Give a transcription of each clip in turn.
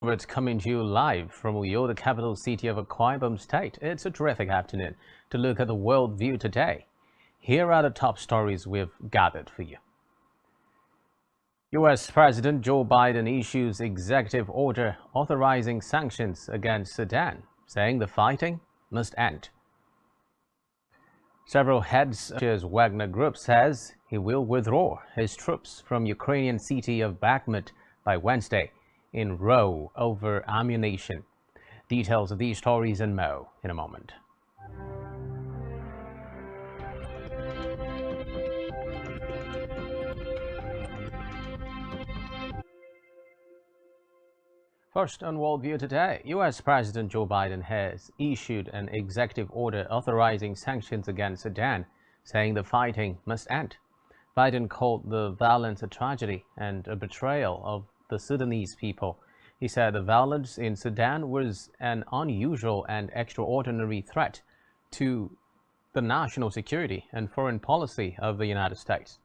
It's coming to you live from Uyo, the capital city of Akwa Ibom State. It's a terrific afternoon to look at the world view today. Here are the top stories we've gathered for you. U.S. President Joe Biden issues executive order authorizing sanctions against Sudan, saying the fighting must end. Several heads of the Wagner Group says he will withdraw his troops from Ukrainian city of Bakhmut by Wednesday in row over ammunition. Details of these stories and more in a moment. First on World View today, U.S. President Joe Biden has issued an executive order authorizing sanctions against Sudan, saying the fighting must end. Biden called the violence a tragedy and a betrayal of the Sudanese people. He said the violence in Sudan was an unusual and extraordinary threat to the national security and foreign policy of the United States.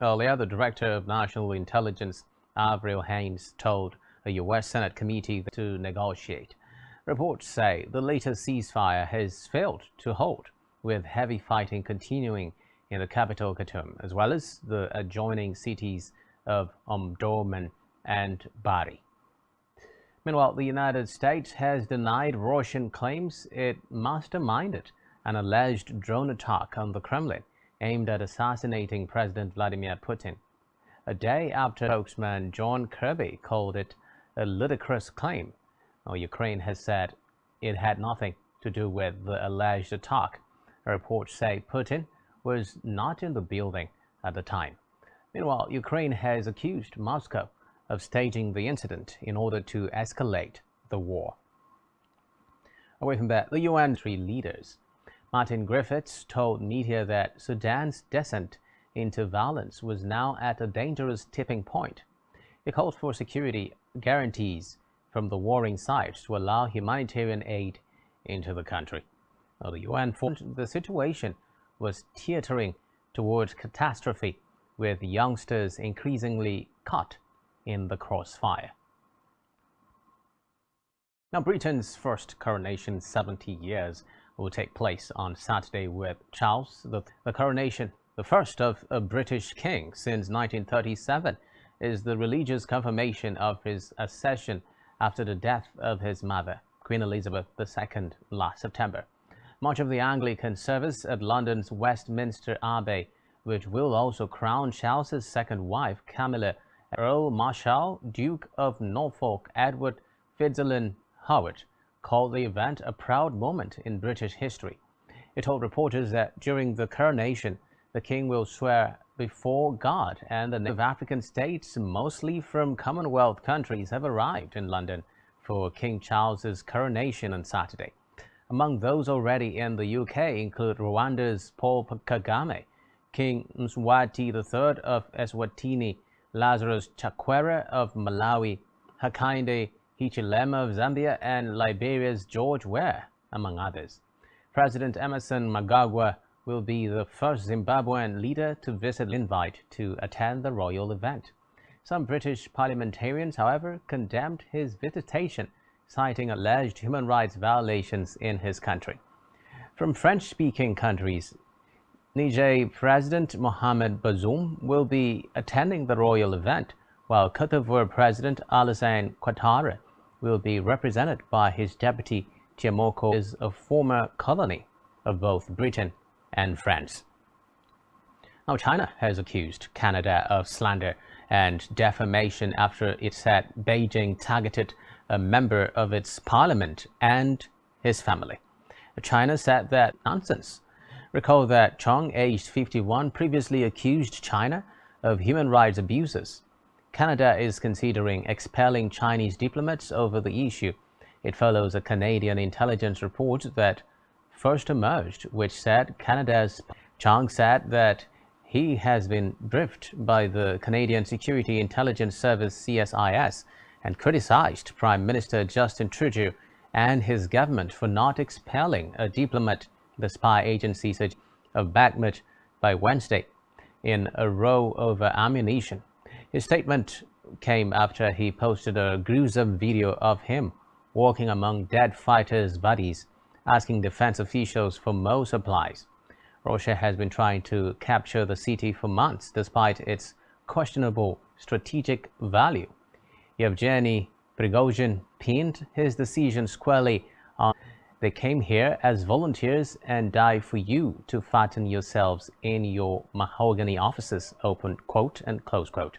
Earlier, the Director of National Intelligence, Avril Haines, told a U.S. Senate committee to negotiate. Reports say the latest ceasefire has failed to hold, with heavy fighting continuing in the capital Khartoum, as well as the adjoining cities of Omdurman and Bari. Meanwhile, the United States has denied Russian claims it masterminded an alleged drone attack on the Kremlin aimed at assassinating President Vladimir Putin. A day after spokesman John Kirby called it a ludicrous claim, Ukraine has said it had nothing to do with the alleged attack. Reports say Putin was not in the building at the time. Meanwhile, Ukraine has accused Moscow of staging the incident in order to escalate the war. Away from that, the UN leaders, Martin Griffiths, told media that Sudan's descent into violence was now at a dangerous tipping point. He called for security guarantees from the warring sides to allow humanitarian aid into the country. Well, the UN found the situation was teetering towards catastrophe, with youngsters increasingly caught in the crossfire. Now, Britain's first coronation 70 years will take place on Saturday with Charles. The coronation, the first of a British king since 1937, is the religious confirmation of his accession after the death of his mother, Queen Elizabeth II, last September. Much of the Anglican service at London's Westminster Abbey, which will also crown Charles's second wife, Camilla, Earl Marshal, Duke of Norfolk Edward Fitzalan Howard, called the event a proud moment in British history. He told reporters that during the coronation, the king will swear before God, and the native African states, mostly from Commonwealth countries, have arrived in London for King Charles's coronation on Saturday. Among those already in the UK include Rwanda's Paul Kagame, King Mswati III of Eswatini, Lazarus Chakwera of Malawi, Hakainde Hichilema of Zambia, and Liberia's George Weah, among others. President Emerson Mnangagwa will be the first Zimbabwean leader to visit invite to attend the royal event. Some British parliamentarians, however, condemned his visitation, citing alleged human rights violations in his country. From French-speaking countries, Niger President Mohamed Bazoum will be attending the royal event, while Côte d'Ivoire President Alassane Ouattara will be represented by his deputy Tiamoko, is a former colony of both Britain and France. Now, China has accused Canada of slander and defamation after it said Beijing targeted a member of its parliament and his family. China said that nonsense. Recall that Chong, aged 51, previously accused China of human rights abuses. Canada is considering expelling Chinese diplomats over the issue. It follows a Canadian intelligence report that first emerged, which said Canada's Chong said that he has been briefed by the Canadian Security Intelligence Service CSIS and criticized Prime Minister Justin Trudeau and his government for not expelling a diplomat, the spy agency said, of Bakhmut by Wednesday in a row over ammunition. His statement came after he posted a gruesome video of him walking among dead fighters' bodies, asking defense officials for more supplies. Russia has been trying to capture the city for months, despite its questionable strategic value. Yevgeny Prigozhin pinned his decision squarely on "They came here as volunteers and died for you to fatten yourselves in your mahogany offices," open quote and close quote.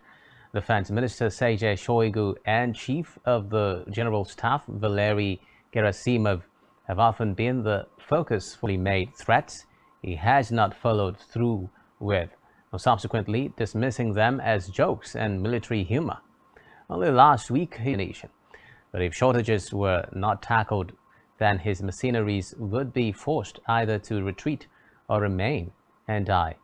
Defense Minister Sergei Shoigu and Chief of the General Staff Valery Gerasimov have often been the focus for made threats he has not followed through with, subsequently dismissing them as jokes and military humor. Only last week he nation, but if shortages were not tackled, then his mercenaries would be forced either to retreat or remain and die.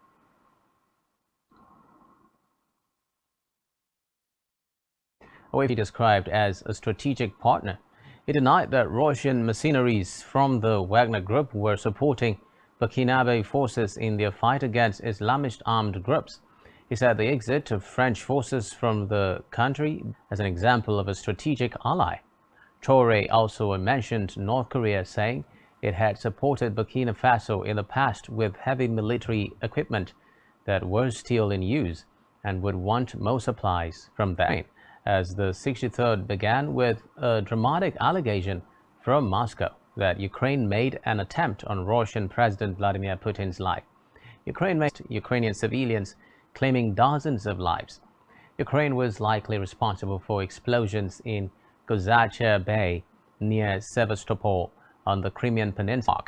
He described as a strategic partner. He denied that Russian mercenaries from the Wagner Group were supporting Burkinabe forces in their fight against Islamist armed groups. He said the exit of French forces from the country as an example of a strategic ally. Traoré also mentioned North Korea, saying it had supported Burkina Faso in the past with heavy military equipment that was still in use and would want more supplies from them, as the 63rd began with a dramatic allegation from Moscow that Ukraine made an attempt on Russian President Vladimir Putin's life. Ukrainian civilians claiming dozens of lives. Ukraine was likely responsible for explosions in Kozacha Bay near Sevastopol on the Crimean Peninsula.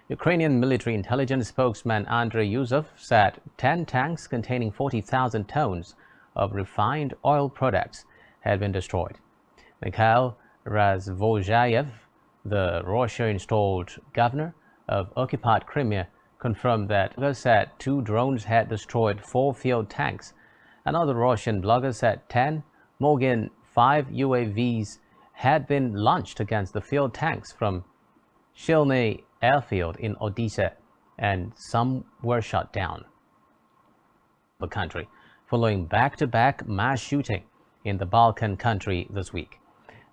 Ukrainian military intelligence spokesman Andrei Yuzov said 10 tanks containing 40,000 tons of refined oil products had been destroyed. Mikhail Razvozhayev, the Russia-installed governor of occupied Crimea, confirmed that bloggers said 2 drones had destroyed 4 field tanks. Another Russian blogger said 10, more than 5 UAVs had been launched against the field tanks from Shilny airfield in Odessa, and some were shot down. The country, following back-to-back mass shooting in the Balkan country this week.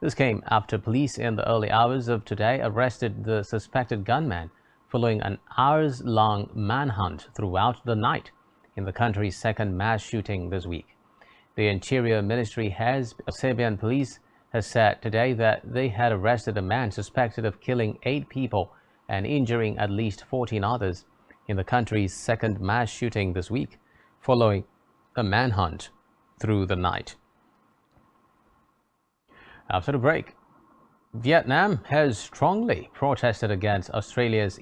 This came after police in the early hours of today arrested the suspected gunman following an hours-long manhunt throughout the night in the country's second mass shooting this week. The Interior Ministry Serbian police has said today that they had arrested a man suspected of killing 8 people and injuring at least 14 others in the country's second mass shooting this week, following a manhunt through the night. After the break, Vietnam has strongly protested against Australia's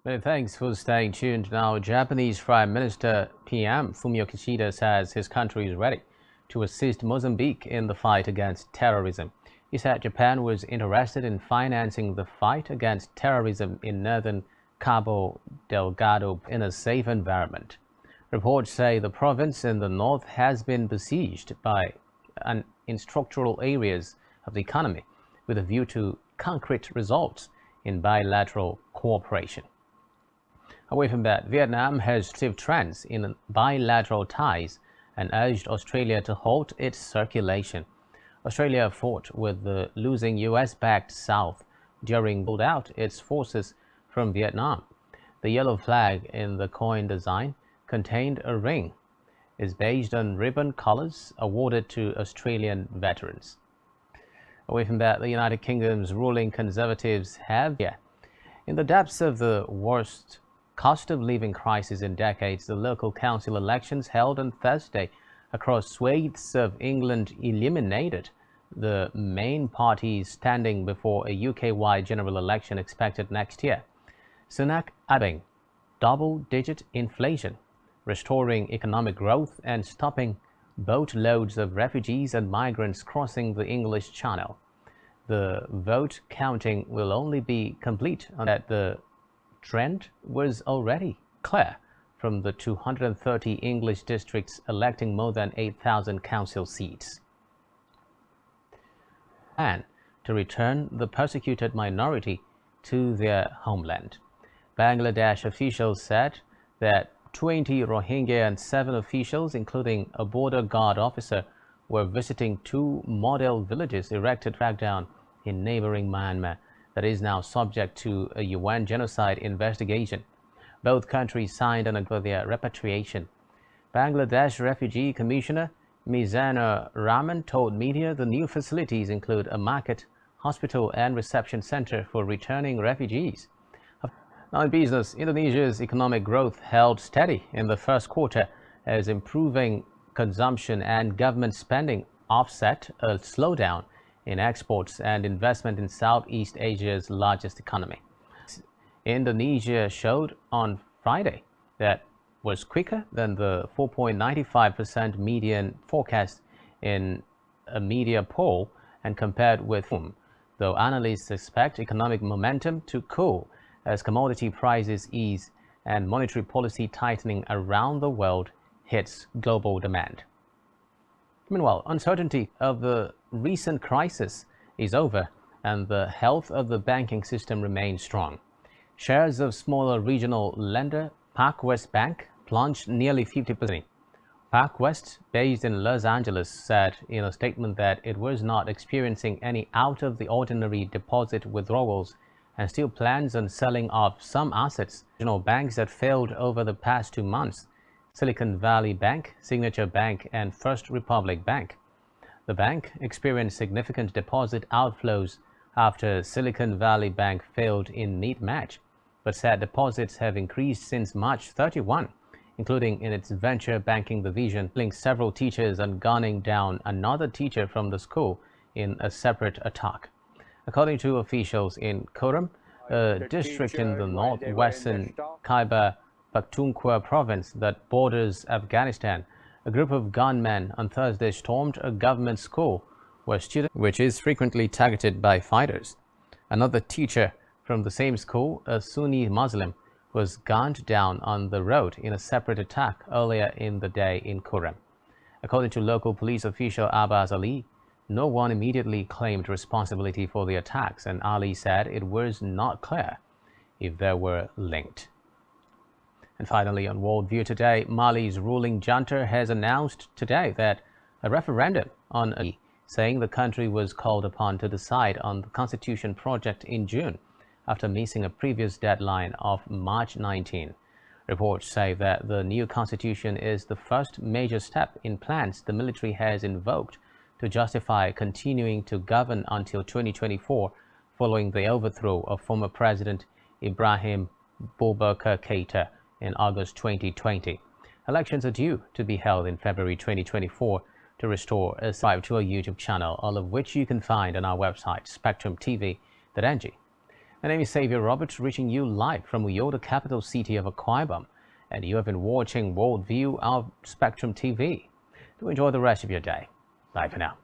Many thanks for staying tuned. Now, Japanese Prime Minister PM Fumio Kishida says his country is ready to assist Mozambique in the fight against terrorism. He said Japan was interested in financing the fight against terrorism in northern Cabo Delgado in a safe environment. Reports say the province in the north has been besieged in structural areas of the economy with a view to concrete results in bilateral cooperation. Away from that, Vietnam has received trends in bilateral ties and urged Australia to halt its circulation. Australia fought with the losing US-backed South during pulled out its forces from Vietnam. The yellow flag in the coin design contained a ring, is based on ribbon colors awarded to Australian veterans. Away from that, the United Kingdom's ruling Conservatives have, in the depths of the worst cost of living crisis in decades, the local council elections held on Thursday across swathes of England eliminated the main parties standing before a UK-wide general election expected next year. Sunak adding double-digit inflation, restoring economic growth and stopping boatloads of refugees and migrants crossing the English Channel. The vote counting will only be complete that the trend was already clear from the 230 English districts electing more than 8,000 council seats. And to return the persecuted minority to their homeland. Bangladesh officials said that 20 Rohingya and 7 officials, including a border guard officer, were visiting 2 model villages erected crackdown in neighboring Myanmar that is now subject to a UN genocide investigation. Both countries signed an agreement for their repatriation. Bangladesh Refugee Commissioner Mizanur Rahman told media the new facilities include a market, hospital and reception center for returning refugees. Now in business, Indonesia's economic growth held steady in the first quarter as improving consumption and government spending offset a slowdown in exports and investment in Southeast Asia's largest economy. Indonesia showed on Friday that was quicker than the 4.95% median forecast in a media poll and compared with whom, though analysts expect economic momentum to cool as commodity prices ease and monetary policy tightening around the world hits global demand. Meanwhile, uncertainty of the recent crisis is over and the health of the banking system remains strong. Shares of smaller regional lender PacWest Bank plunged nearly 50%. PacWest, based in Los Angeles, said in a statement that it was not experiencing any out-of-the-ordinary deposit withdrawals and still plans on selling off some assets. Regional banks that failed over the past 2 months: Silicon Valley Bank, Signature Bank, and First Republic Bank. The bank experienced significant deposit outflows after Silicon Valley Bank failed in neat match, but said deposits have increased since March 31, including in its venture banking division, killing several teachers and gunning down another teacher from the school in a separate attack. According to officials in Kurram, a district in the northwestern Khyber Pakhtunkhwa province that borders Afghanistan, a group of gunmen on Thursday stormed a government school where students, which is frequently targeted by fighters. Another teacher from the same school, a Sunni Muslim, was gunned down on the road in a separate attack earlier in the day in Kurram. According to local police official Abbas Ali, no one immediately claimed responsibility for the attacks, and Ali said it was not clear if they were linked. And finally, on World View today, Mali's ruling junta has announced today that a referendum on saying the country was called upon to decide on the constitution project in June after missing a previous deadline of March 19. Reports say that the new constitution is the first major step in plans the military has invoked to justify continuing to govern until 2024 following the overthrow of former President Ibrahim Boubacar Keïta in August 2020. Elections are due to be held in February 2024. To restore, subscribe to our YouTube channel, all of which you can find on our website, spectrumtv.ng. My name is Xavier Roberts, reaching you live from Uyo, the capital city of Akwa Ibom, and you have been watching World View of Spectrum TV. Do enjoy the rest of your day. Bye for now.